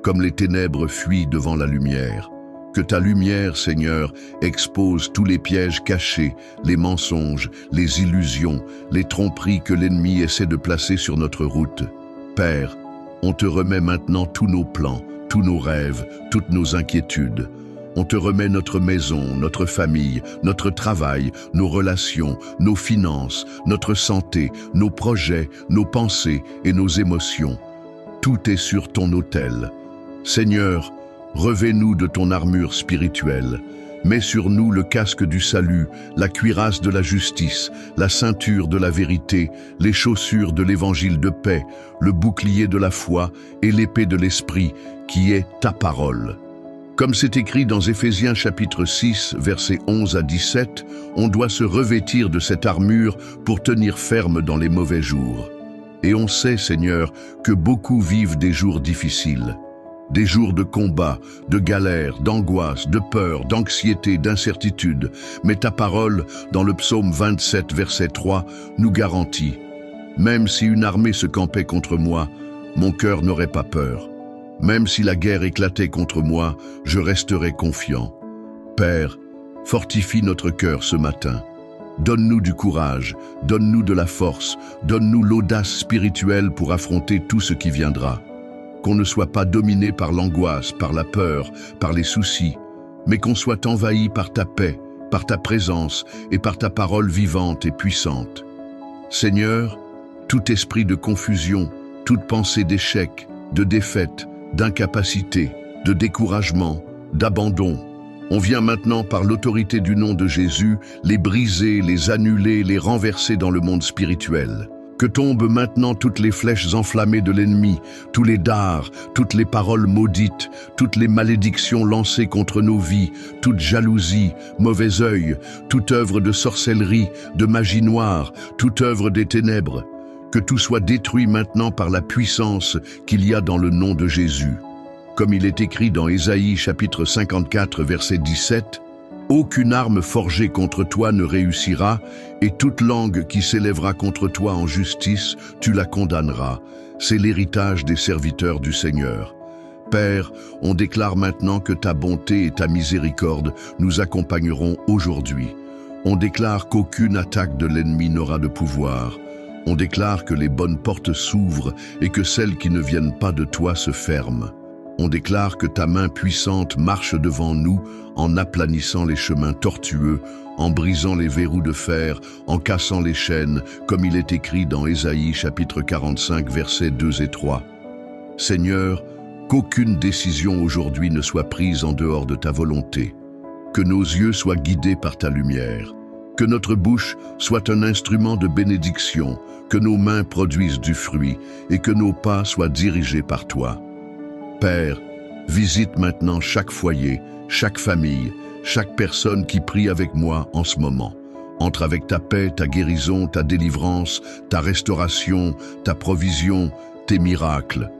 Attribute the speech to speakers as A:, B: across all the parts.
A: comme les ténèbres fuient devant la lumière. Que ta lumière, Seigneur, expose tous les pièges cachés, les mensonges, les illusions, les tromperies que l'ennemi essaie de placer sur notre route. Père, on te remet maintenant tous nos plans, tous nos rêves, toutes nos inquiétudes. On te remet notre maison, notre famille, notre travail, nos relations, nos finances, notre santé, nos projets, nos pensées et nos émotions. Tout est sur ton autel. Seigneur, revêt-nous de ton armure spirituelle. Mets sur nous le casque du salut, la cuirasse de la justice, la ceinture de la vérité, les chaussures de l'évangile de paix, le bouclier de la foi et l'épée de l'esprit, qui est ta parole. Comme c'est écrit dans Éphésiens chapitre 6, versets 11 à 17, on doit se revêtir de cette armure pour tenir ferme dans les mauvais jours. Et on sait, Seigneur, que beaucoup vivent des jours difficiles. Des jours de combat, de galère, d'angoisse, de peur, d'anxiété, d'incertitude. Mais ta parole, dans le psaume 27, verset 3, nous garantit « Même si une armée se campait contre moi, mon cœur n'aurait pas peur. Même si la guerre éclatait contre moi, je resterai confiant. Père, fortifie notre cœur ce matin. Donne-nous du courage, donne-nous de la force, donne-nous l'audace spirituelle pour affronter tout ce qui viendra. Qu'on ne soit pas dominé par l'angoisse, par la peur, par les soucis, mais qu'on soit envahi par ta paix, par ta présence et par ta parole vivante et puissante. Seigneur, tout esprit de confusion, toute pensée d'échec, de défaite, d'incapacité, de découragement, d'abandon, on vient maintenant par l'autorité du nom de Jésus les briser, les annuler, les renverser dans le monde spirituel. Que tombent maintenant toutes les flèches enflammées de l'ennemi, tous les dards, toutes les paroles maudites, toutes les malédictions lancées contre nos vies, toute jalousie, mauvais œil, toute œuvre de sorcellerie, de magie noire, toute œuvre des ténèbres. Que tout soit détruit maintenant par la puissance qu'il y a dans le nom de Jésus. Comme il est écrit dans Ésaïe chapitre 54 verset 17, « Aucune arme forgée contre toi ne réussira, et toute langue qui s'élèvera contre toi en justice, tu la condamneras. C'est l'héritage des serviteurs du Seigneur. » Père, on déclare maintenant que ta bonté et ta miséricorde nous accompagneront aujourd'hui. On déclare qu'aucune attaque de l'ennemi n'aura de pouvoir. On déclare que les bonnes portes s'ouvrent et que celles qui ne viennent pas de toi se ferment. On déclare que ta main puissante marche devant nous en aplanissant les chemins tortueux, en brisant les verrous de fer, en cassant les chaînes, comme il est écrit dans Ésaïe chapitre 45 versets 2 et 3. Seigneur, qu'aucune décision aujourd'hui ne soit prise en dehors de ta volonté. Que nos yeux soient guidés par ta lumière. Que notre bouche soit un instrument de bénédiction, que nos mains produisent du fruit et que nos pas soient dirigés par toi. Père, visite maintenant chaque foyer, chaque famille, chaque personne qui prie avec moi en ce moment. Entre avec ta paix, ta guérison, ta délivrance, ta restauration, ta provision, tes miracles.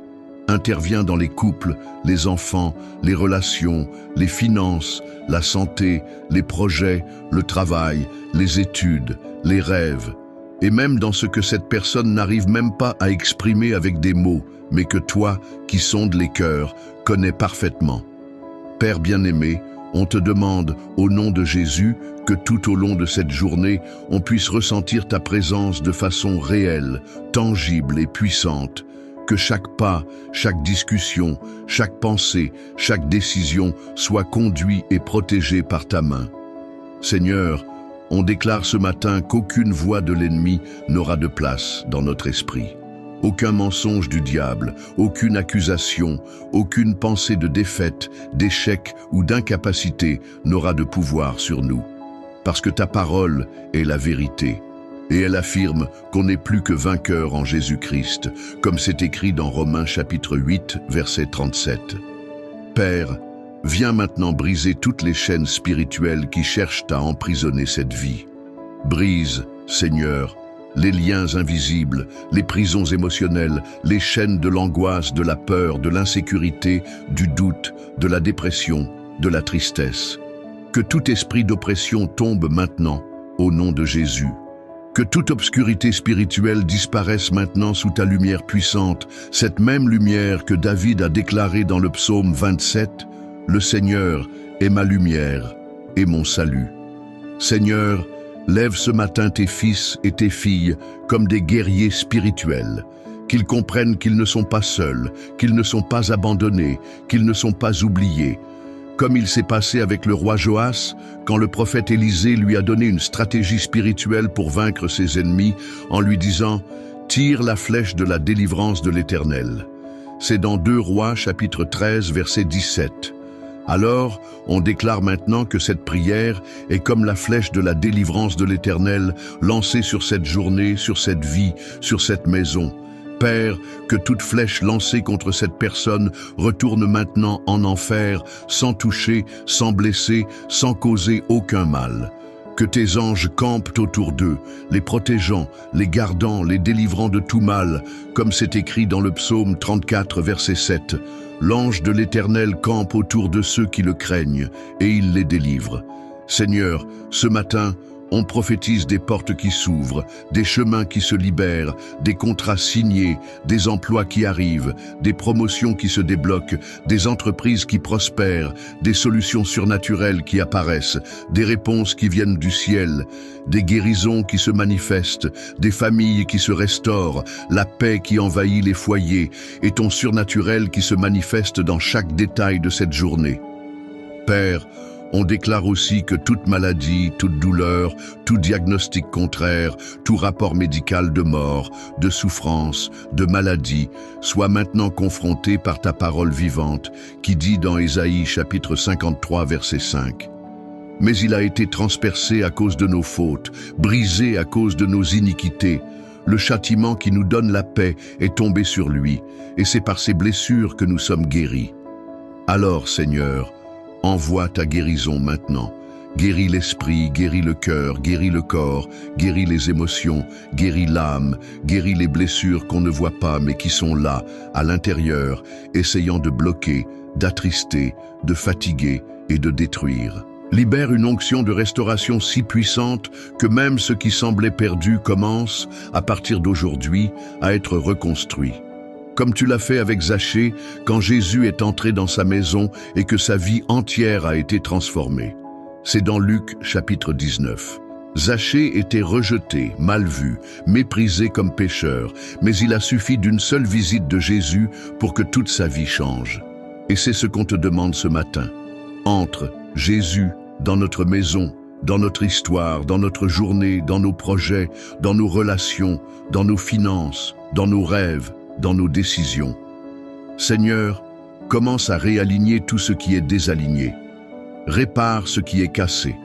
A: Interviens dans les couples, les enfants, les relations, les finances, la santé, les projets, le travail, les études, les rêves, et même dans ce que cette personne n'arrive même pas à exprimer avec des mots, mais que toi, qui sondes les cœurs, connais parfaitement. Père bien-aimé, on te demande, au nom de Jésus, que tout au long de cette journée, on puisse ressentir ta présence de façon réelle, tangible et puissante. Que chaque pas, chaque discussion, chaque pensée, chaque décision soit conduit et protégé par ta main. Seigneur, on déclare ce matin qu'aucune voix de l'ennemi n'aura de place dans notre esprit. Aucun mensonge du diable, aucune accusation, aucune pensée de défaite, d'échec ou d'incapacité n'aura de pouvoir sur nous. Parce que ta parole est la vérité. Et elle affirme qu'on n'est plus que vainqueur en Jésus-Christ, comme c'est écrit dans Romains chapitre 8, verset 37. Père, viens maintenant briser toutes les chaînes spirituelles qui cherchent à emprisonner cette vie. Brise, Seigneur, les liens invisibles, les prisons émotionnelles, les chaînes de l'angoisse, de la peur, de l'insécurité, du doute, de la dépression, de la tristesse. Que tout esprit d'oppression tombe maintenant, au nom de Jésus. Que toute obscurité spirituelle disparaisse maintenant sous ta lumière puissante, cette même lumière que David a déclarée dans le psaume 27, « Le Seigneur est ma lumière et mon salut ». Seigneur, lève ce matin tes fils et tes filles comme des guerriers spirituels, qu'ils comprennent qu'ils ne sont pas seuls, qu'ils ne sont pas abandonnés, qu'ils ne sont pas oubliés. Comme il s'est passé avec le roi Joas, quand le prophète Élisée lui a donné une stratégie spirituelle pour vaincre ses ennemis, en lui disant « Tire la flèche de la délivrance de l'Éternel ». C'est dans 2 Rois, chapitre 13, verset 17. Alors, on déclare maintenant que cette prière est comme la flèche de la délivrance de l'Éternel lancée sur cette journée, sur cette vie, sur cette maison. Père, que toute flèche lancée contre cette personne retourne maintenant en enfer, sans toucher, sans blesser, sans causer aucun mal. Que tes anges campent autour d'eux, les protégeant, les gardant, les délivrant de tout mal, comme c'est écrit dans le psaume 34, verset 7. L'ange de l'Éternel campe autour de ceux qui le craignent, et il les délivre. Seigneur, ce matin, on prophétise des portes qui s'ouvrent, des chemins qui se libèrent, des contrats signés, des emplois qui arrivent, des promotions qui se débloquent, des entreprises qui prospèrent, des solutions surnaturelles qui apparaissent, des réponses qui viennent du ciel, des guérisons qui se manifestent, des familles qui se restaurent, la paix qui envahit les foyers et ton surnaturel qui se manifeste dans chaque détail de cette journée. Père, on déclare aussi que toute maladie, toute douleur, tout diagnostic contraire, tout rapport médical de mort, de souffrance, de maladie, soit maintenant confronté par ta parole vivante, qui dit dans Ésaïe chapitre 53 verset 5. Mais il a été transpercé à cause de nos fautes, brisé à cause de nos iniquités. Le châtiment qui nous donne la paix est tombé sur lui, et c'est par ses blessures que nous sommes guéris. Alors, Seigneur, envoie ta guérison maintenant. Guéris l'esprit, guéris le cœur, guéris le corps, guéris les émotions, guéris l'âme, guéris les blessures qu'on ne voit pas mais qui sont là, à l'intérieur, essayant de bloquer, d'attrister, de fatiguer et de détruire. Libère une onction de restauration si puissante que même ce qui semblait perdu commence, à partir d'aujourd'hui, à être reconstruit. Comme tu l'as fait avec Zachée, quand Jésus est entré dans sa maison et que sa vie entière a été transformée. C'est dans Luc chapitre 19. Zachée était rejeté, mal vu, méprisé comme pécheur, mais il a suffi d'une seule visite de Jésus pour que toute sa vie change. Et c'est ce qu'on te demande ce matin. Entre, Jésus, dans notre maison, dans notre histoire, dans notre journée, dans nos projets, dans nos relations, dans nos finances, dans nos rêves, dans nos décisions. Seigneur, commence à réaligner tout ce qui est désaligné. Répare ce qui est cassé.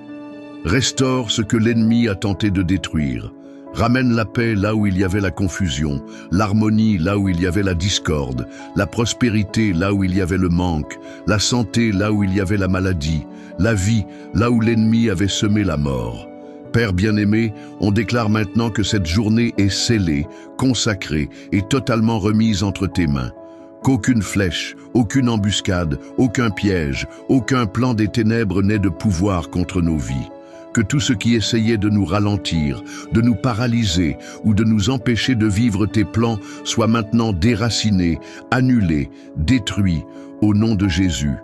A: Restaure ce que l'ennemi a tenté de détruire. Ramène la paix là où il y avait la confusion, l'harmonie là où il y avait la discorde, la prospérité là où il y avait le manque, la santé là où il y avait la maladie, la vie là où l'ennemi avait semé la mort. Père bien-aimé, on déclare maintenant que cette journée est scellée, consacrée et totalement remise entre tes mains. Qu'aucune flèche, aucune embuscade, aucun piège, aucun plan des ténèbres n'ait de pouvoir contre nos vies. Que tout ce qui essayait de nous ralentir, de nous paralyser ou de nous empêcher de vivre tes plans soit maintenant déraciné, annulé, détruit, au nom de Jésus.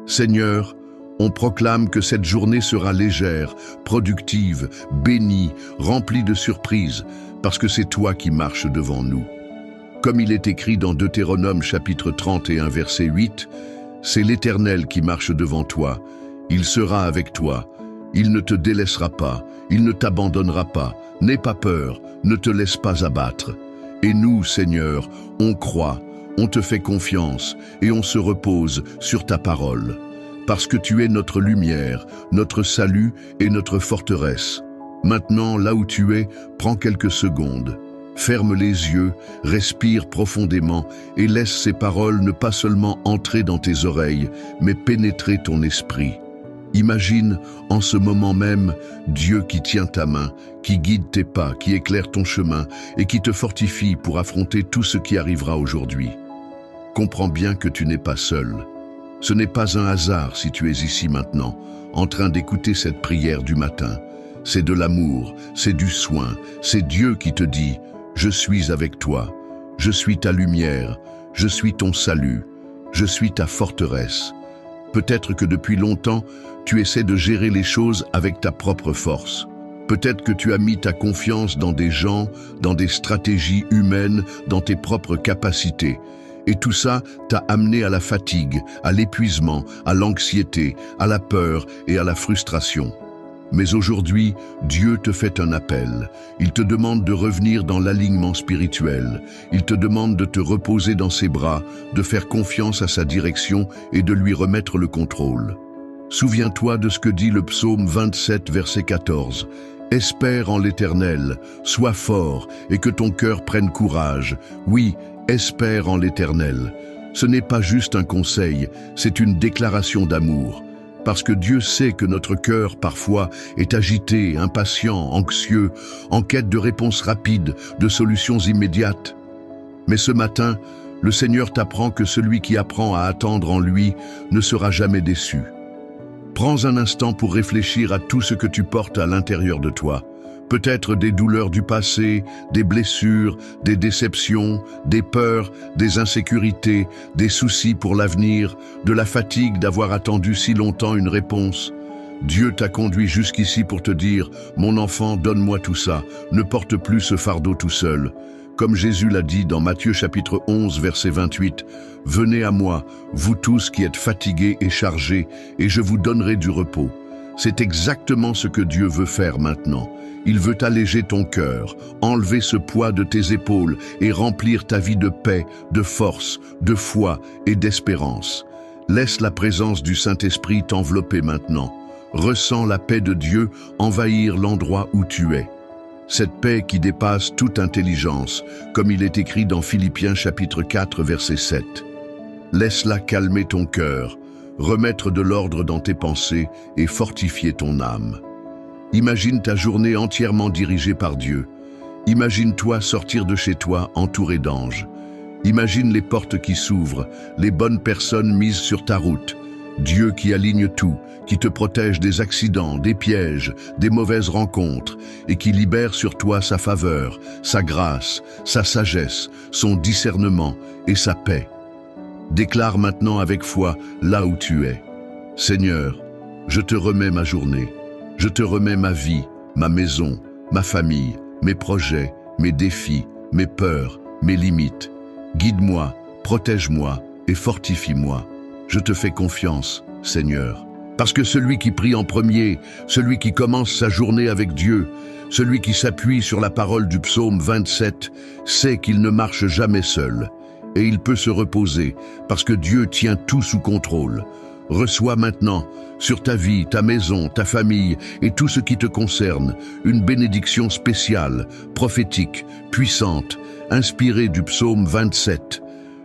A: Seigneur, on proclame que cette journée sera légère, productive, bénie, remplie de surprises, parce que c'est toi qui marches devant nous. Comme il est écrit dans Deutéronome chapitre 31 verset 8, « C'est l'Éternel qui marche devant toi, il sera avec toi, il ne te délaissera pas, il ne t'abandonnera pas, n'aie pas peur, ne te laisse pas abattre. » Et nous, Seigneur, on croit, on te fait confiance et on se repose sur ta parole. Parce que tu es notre lumière, notre salut et notre forteresse. Maintenant, là où tu es, prends quelques secondes. Ferme les yeux, respire profondément et laisse ces paroles ne pas seulement entrer dans tes oreilles, mais pénétrer ton esprit. Imagine, en ce moment même, Dieu qui tient ta main, qui guide tes pas, qui éclaire ton chemin et qui te fortifie pour affronter tout ce qui arrivera aujourd'hui. Comprends bien que tu n'es pas seul. Ce n'est pas un hasard si tu es ici maintenant, en train d'écouter cette prière du matin. c'est de l'amour, c'est du soin, c'est Dieu qui te dit « Je suis avec toi, je suis ta lumière, je suis ton salut, je suis ta forteresse ». Peut-être que depuis longtemps, tu essaies de gérer les choses avec ta propre force. Peut-être que tu as mis ta confiance dans des gens, dans des stratégies humaines, dans tes propres capacités. Et tout ça t'a amené à la fatigue, à l'épuisement, à l'anxiété, à la peur et à la frustration. Mais aujourd'hui, Dieu te fait un appel. Il te demande de revenir dans l'alignement spirituel. Il te demande de te reposer dans ses bras, de faire confiance à sa direction et de lui remettre le contrôle. Souviens-toi de ce que dit le psaume 27, verset 14. « Espère en l'Éternel, sois fort et que ton cœur prenne courage. Oui, espère en l'Éternel. » Ce n'est pas juste un conseil, c'est une déclaration d'amour. Parce que Dieu sait que notre cœur, parfois, est agité, impatient, anxieux, en quête de réponses rapides, de solutions immédiates. Mais ce matin, le Seigneur t'apprend que celui qui apprend à attendre en lui ne sera jamais déçu. Prends un instant pour réfléchir à tout ce que tu portes à l'intérieur de toi. Peut-être des douleurs du passé, des blessures, des déceptions, des peurs, des insécurités, des soucis pour l'avenir, de la fatigue d'avoir attendu si longtemps une réponse. Dieu t'a conduit jusqu'ici pour te dire « Mon enfant, donne-moi tout ça, ne porte plus ce fardeau tout seul ». Comme Jésus l'a dit dans Matthieu chapitre 11, verset 28, « Venez à moi, vous tous qui êtes fatigués et chargés, et je vous donnerai du repos ». C'est exactement ce que Dieu veut faire maintenant. Il veut alléger ton cœur, enlever ce poids de tes épaules et remplir ta vie de paix, de force, de foi et d'espérance. Laisse la présence du Saint-Esprit t'envelopper maintenant. Ressens la paix de Dieu envahir l'endroit où tu es. Cette paix qui dépasse toute intelligence, comme il est écrit dans Philippiens chapitre 4, verset 7. Laisse-la calmer ton cœur, remettre de l'ordre dans tes pensées et fortifier ton âme. Imagine ta journée entièrement dirigée par Dieu. Imagine-toi sortir de chez toi entouré d'anges. Imagine les portes qui s'ouvrent, les bonnes personnes mises sur ta route. Dieu qui aligne tout, qui te protège des accidents, des pièges, des mauvaises rencontres et qui libère sur toi sa faveur, sa grâce, sa sagesse, son discernement et sa paix. Déclare maintenant avec foi là où tu es. Seigneur, je te remets ma journée. Je te remets ma vie, ma maison, ma famille, mes projets, mes défis, mes peurs, mes limites. Guide-moi, protège-moi et fortifie-moi. Je te fais confiance, Seigneur. Parce que celui qui prie en premier, celui qui commence sa journée avec Dieu, celui qui s'appuie sur la parole du psaume 27, sait qu'il ne marche jamais seul. Et il peut se reposer, parce que Dieu tient tout sous contrôle. Reçois maintenant, sur ta vie, ta maison, ta famille et tout ce qui te concerne, une bénédiction spéciale, prophétique, puissante, inspirée du psaume 27.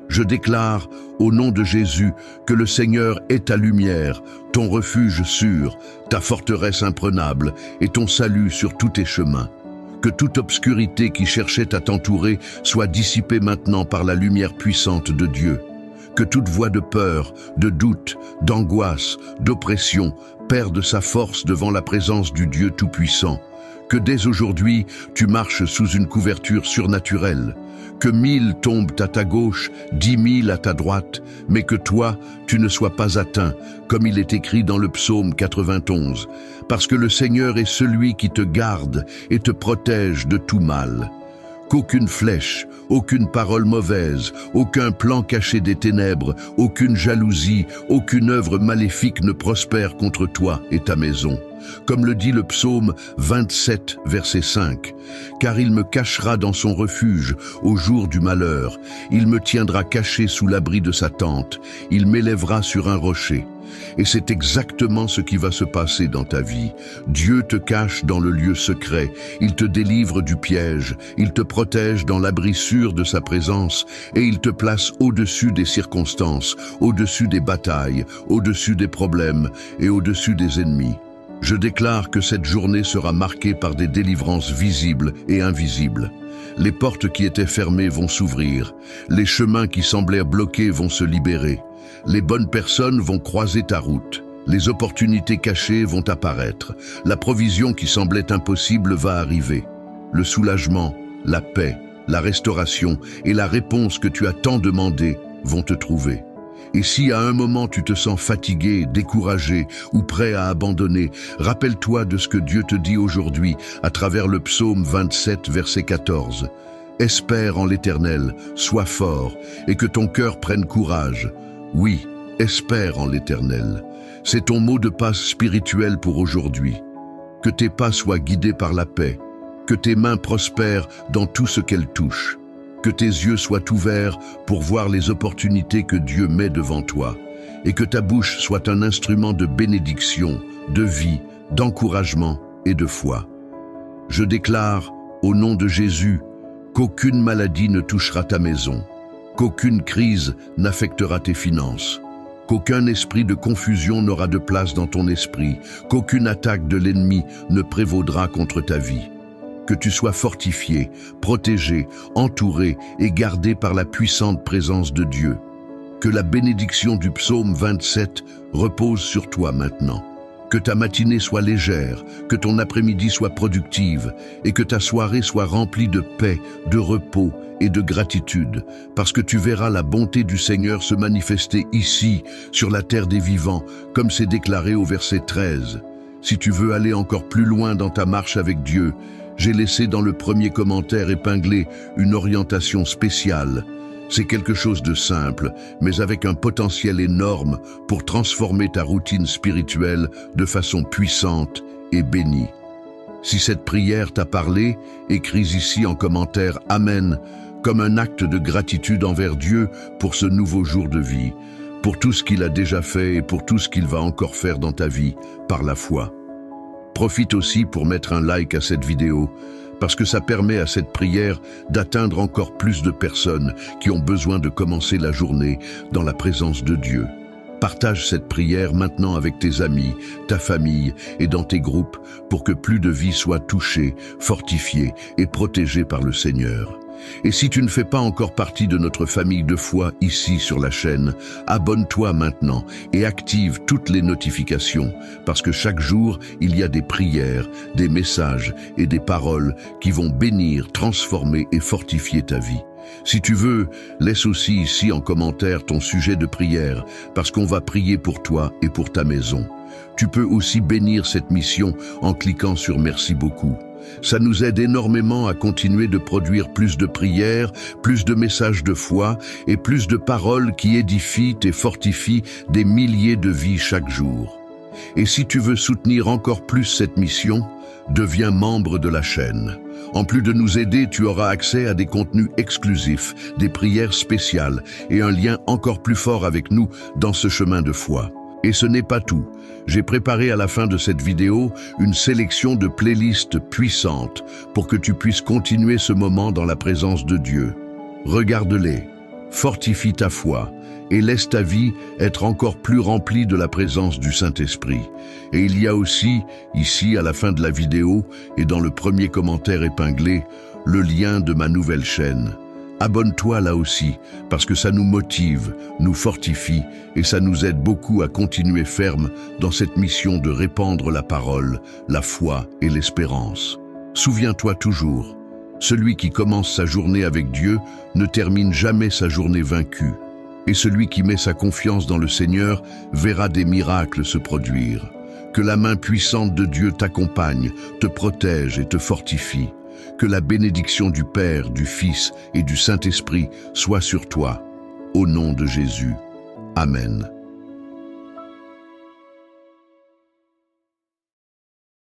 A: Je déclare, au nom de Jésus, que le Seigneur est ta lumière, ton refuge sûr, ta forteresse imprenable et ton salut sur tous tes chemins. Que toute obscurité qui cherchait à t'entourer soit dissipée maintenant par la lumière puissante de Dieu. Que toute voix de peur, de doute, d'angoisse, d'oppression perde sa force devant la présence du Dieu Tout-Puissant. Que dès aujourd'hui, tu marches sous une couverture surnaturelle. Que 1000 tombent à ta gauche, 10 000 à ta droite, mais que toi, tu ne sois pas atteint, comme il est écrit dans le psaume 91, parce que le Seigneur est celui qui te garde et te protège de tout mal. Qu'aucune flèche, aucune parole mauvaise, aucun plan caché des ténèbres, aucune jalousie, aucune œuvre maléfique ne prospère contre toi et ta maison. Comme le dit le psaume 27, verset 5, « Car il me cachera dans son refuge au jour du malheur, il me tiendra caché sous l'abri de sa tente, il m'élèvera sur un rocher. » Et c'est exactement ce qui va se passer dans ta vie. Dieu te cache dans le lieu secret, il te délivre du piège, il te protège dans l'abri sûr de sa présence et il te place au-dessus des circonstances, au-dessus des batailles, au-dessus des problèmes et au-dessus des ennemis. Je déclare que cette journée sera marquée par des délivrances visibles et invisibles. Les portes qui étaient fermées vont s'ouvrir, les chemins qui semblaient bloqués vont se libérer. Les bonnes personnes vont croiser ta route Les opportunités cachées vont apparaître. La provision qui semblait impossible va arriver. Le soulagement, la paix, la restauration et la réponse que tu as tant demandé vont te trouver. Et si à un moment tu te sens fatigué, découragé ou prêt à abandonner, rappelle-toi de ce que Dieu te dit aujourd'hui à travers le psaume 27, verset 14. Espère en l'Éternel, sois fort, et que ton cœur prenne courage. Oui, espère en l'Éternel. C'est ton mot de passe spirituel pour aujourd'hui. Que tes pas soient guidés par la paix, que tes mains prospèrent dans tout ce qu'elles touchent, que tes yeux soient ouverts pour voir les opportunités que Dieu met devant toi, et que ta bouche soit un instrument de bénédiction, de vie, d'encouragement et de foi. Je déclare, au nom de Jésus, qu'aucune maladie ne touchera ta maison, qu'aucune crise n'affectera tes finances, qu'aucun esprit de confusion n'aura de place dans ton esprit, qu'aucune attaque de l'ennemi ne prévaudra contre ta vie. Que tu sois fortifié, protégé, entouré et gardé par la puissante présence de Dieu. Que la bénédiction du psaume 27 repose sur toi maintenant. Que ta matinée soit légère, que ton après-midi soit productive et que ta soirée soit remplie de paix, de repos et de gratitude, parce que tu verras la bonté du Seigneur se manifester ici, sur la terre des vivants, comme c'est déclaré au verset 13. Si tu veux aller encore plus loin dans ta marche avec Dieu, j'ai laissé dans le premier commentaire épinglé une orientation spéciale. C'est quelque chose de simple, mais avec un potentiel énorme pour transformer ta routine spirituelle de façon puissante et bénie. Si cette prière t'a parlé, écris ici en commentaire « Amen » comme un acte de gratitude envers Dieu pour ce nouveau jour de vie, pour tout ce qu'il a déjà fait et pour tout ce qu'il va encore faire dans ta vie par la foi. Profite aussi pour mettre un like à cette vidéo, parce que ça permet à cette prière d'atteindre encore plus de personnes qui ont besoin de commencer la journée dans la présence de Dieu. Partage cette prière maintenant avec tes amis, ta famille et dans tes groupes pour que plus de vies soient touchées, fortifiées et protégées par le Seigneur. Et si tu ne fais pas encore partie de notre famille de foi ici sur la chaîne, abonne-toi maintenant et active toutes les notifications, parce que chaque jour, il y a des prières, des messages et des paroles qui vont bénir, transformer et fortifier ta vie. Si tu veux, laisse aussi ici en commentaire ton sujet de prière, parce qu'on va prier pour toi et pour ta maison. Tu peux aussi bénir cette mission en cliquant sur « Merci beaucoup ». Ça nous aide énormément à continuer de produire plus de prières, plus de messages de foi et plus de paroles qui édifient et fortifient des milliers de vies chaque jour. Et si tu veux soutenir encore plus cette mission, deviens membre de la chaîne. En plus de nous aider, tu auras accès à des contenus exclusifs, des prières spéciales et un lien encore plus fort avec nous dans ce chemin de foi. Et ce n'est pas tout. J'ai préparé à la fin de cette vidéo une sélection de playlists puissantes pour que tu puisses continuer ce moment dans la présence de Dieu. Regarde-les, fortifie ta foi et laisse ta vie être encore plus remplie de la présence du Saint-Esprit. Et il y a aussi, ici à la fin de la vidéo et dans le premier commentaire épinglé, le lien de ma nouvelle chaîne. Abonne-toi là aussi, parce que ça nous motive, nous fortifie et ça nous aide beaucoup à continuer ferme dans cette mission de répandre la parole, la foi et l'espérance. Souviens-toi toujours, celui qui commence sa journée avec Dieu ne termine jamais sa journée vaincue. Et celui qui met sa confiance dans le Seigneur verra des miracles se produire. Que la main puissante de Dieu t'accompagne, te protège et te fortifie. Que la bénédiction du Père, du Fils et du Saint-Esprit soit sur toi. Au nom de Jésus. Amen.